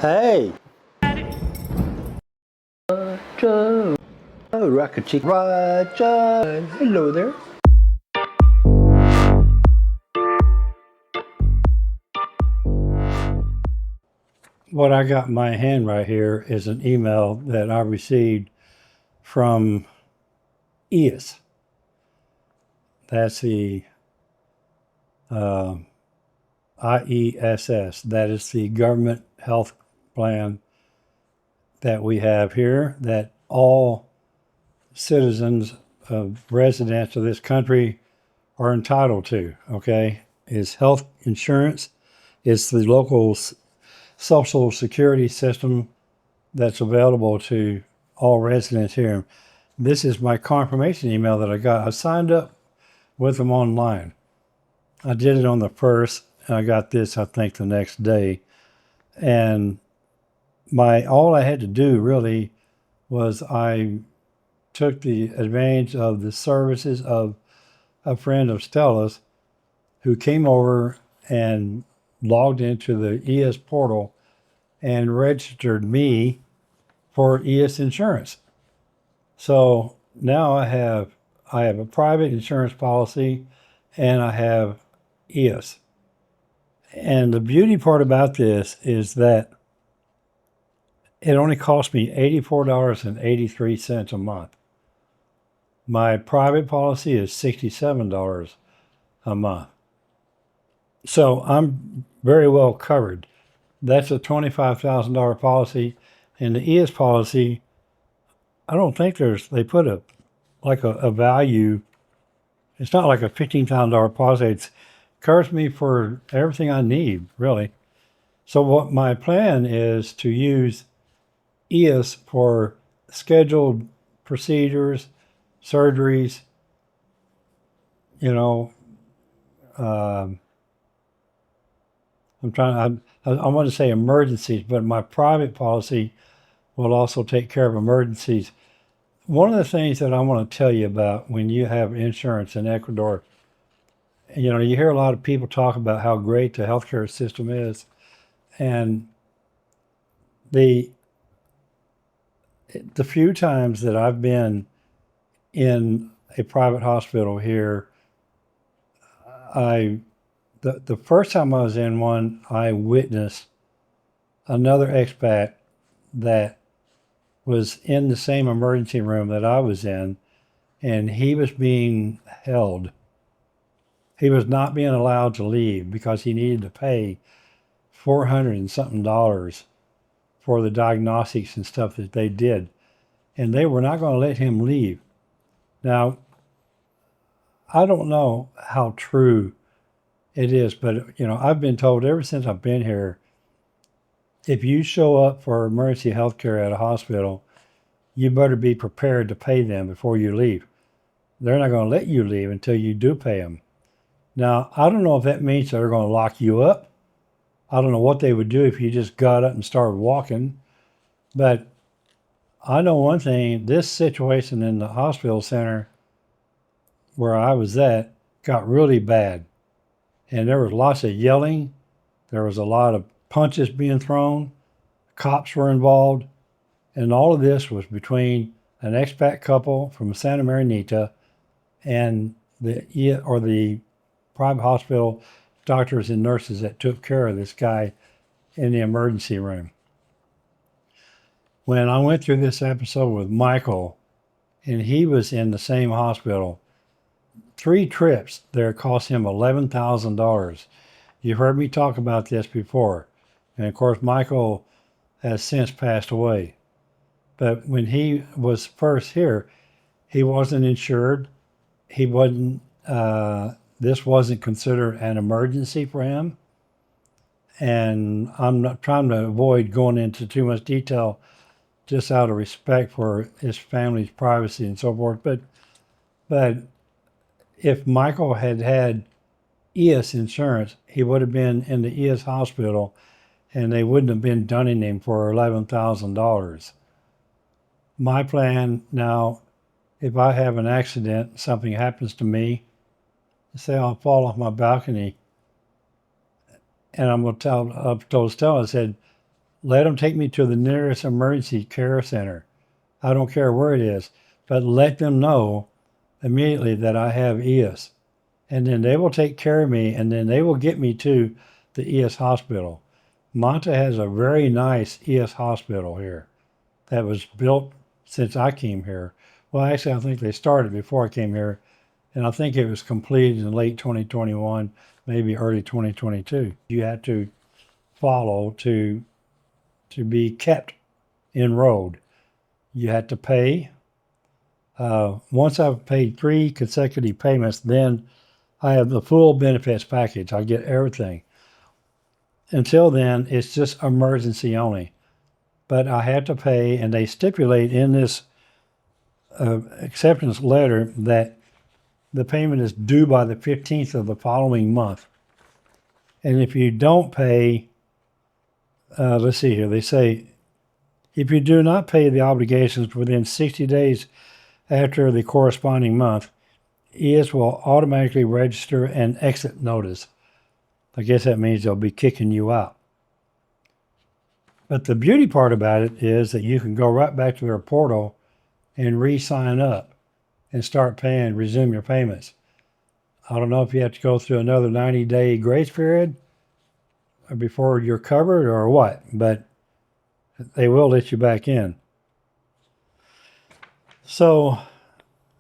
Hey! Roger! Oh, Rocket Chick Roger! Hello there. What I got in my hand right here is an email that I received from IESS. That's the IESS. That is the government health plan that we have here that all citizens of residents of this country are entitled to, okay? Is health insurance. It's the local social security system that's available to all residents here. This is my confirmation email that I got. I signed up with them online. I did it on the 1st, and I got this, I think, the next day. And all I had to do really was I took the advantage of the services of a friend of Stella's who came over and logged into the ES portal and registered me for ES insurance. So now I have a private insurance policy and I have ES. And the beauty part about this is that it only cost me $84.83 a month. My private policy is $67 a month. So I'm very well covered. That's a $25,000 policy. And the ES policy, I don't think they put a value. It's not like a $15,000 policy. It covers me for everything I need, really. So what my plan is to use IESS for scheduled procedures, surgeries, I want to say emergencies, but my private policy will also take care of emergencies. One of the things that I want to tell you about when you have insurance in Ecuador, you hear a lot of people talk about how great the healthcare system is. And the few times that I've been in a private hospital here, the first time I was in one, I witnessed another expat that was in the same emergency room that I was in, and he was being held. He was not being allowed to leave because he needed to pay $400 and something for the diagnostics and stuff that they did. And they were not going to let him leave. Now, I don't know how true it is, but I've been told ever since I've been here, if you show up for emergency health care at a hospital, you better be prepared to pay them before you leave. They're not going to let you leave until you do pay them. Now, I don't know if that means they're going to lock you up. I don't know what they would do if you just got up and started walking. But I know one thing, this situation in the hospital center where I was at got really bad. And there was lots of yelling. There was a lot of punches being thrown. Cops were involved. And all of this was between an expat couple from Santa Marinita and the private hospital doctors and nurses that took care of this guy in the emergency room. When I went through this episode with Michael, and he was in the same hospital, 3 trips there cost him $11,000. You've heard me talk about this before. And of course, Michael has since passed away. But when he was first here, he wasn't insured. He wasn't, this wasn't considered an emergency for him. And I'm not trying to avoid going into too much detail just out of respect for his family's privacy and so forth. But if Michael had had ES insurance, he would have been in the ES hospital and they wouldn't have been dunning him for $11,000. My plan now, if I have an accident, something happens to me, say I'll fall off my balcony, and I've told Stella, I said, let them take me to the nearest emergency care center. I don't care where it is, but let them know immediately that I have ES. And then they will take care of me, and then they will get me to the ES hospital. Manta has a very nice ES hospital here that was built since I came here. Well, actually, I think they started before I came here, and I think it was completed in late 2021, maybe early 2022. You had to follow to be kept enrolled. You had to pay. Once I've paid 3 consecutive payments, then I have the full benefits package. I get everything. Until then, it's just emergency only. But I had to pay, and they stipulate in this acceptance letter that the payment is due by the 15th of the following month. And if you don't pay, let's see here, they say, if you do not pay the obligations within 60 days after the corresponding month, ES will automatically register an exit notice. I guess that means they'll be kicking you out. But the beauty part about it is that you can go right back to their portal and re-sign up and start paying, resume your payments. I don't know if you have to go through another 90-day grace period before you're covered or what, but they will let you back in. So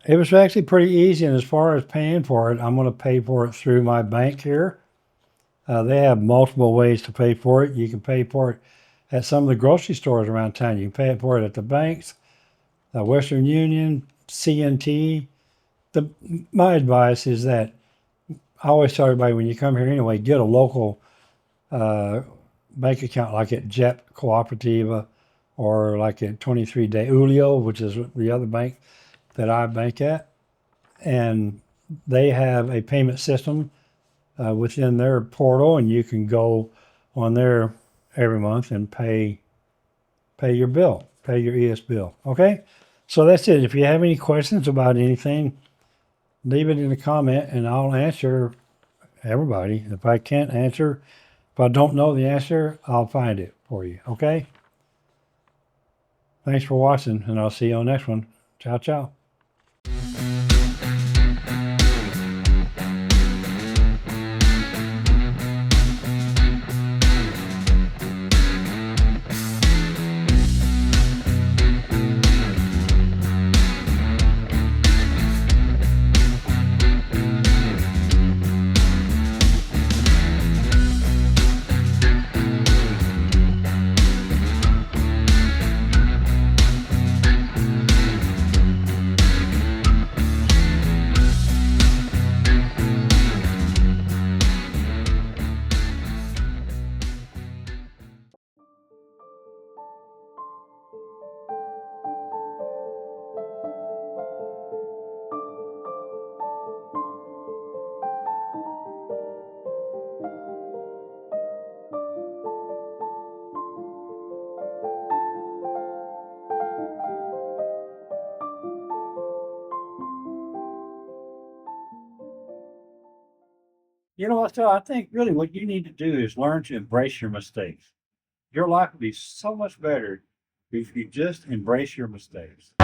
it was actually pretty easy, and as far as paying for it, I'm going to pay for it through my bank here. They have multiple ways to pay for it. You can pay for it at some of the grocery stores around town. You can pay for it at the banks, Western Union, CNT. My advice is that I always tell everybody when you come here anyway, get a local bank account like at JEP Cooperativa or like at 23 de Julio, which is the other bank that I bank at. And they have a payment system within their portal, and you can go on there every month and pay your bill, pay your ES bill. Okay? So that's it. If you have any questions about anything, leave it in the comment and I'll answer everybody. If I can't answer, if I don't know the answer, I'll find it for you. Okay? Thanks for watching, and I'll see you on the next one. Ciao, ciao. You know what, though? I think really what you need to do is learn to embrace your mistakes. Your life would be so much better if you just embrace your mistakes.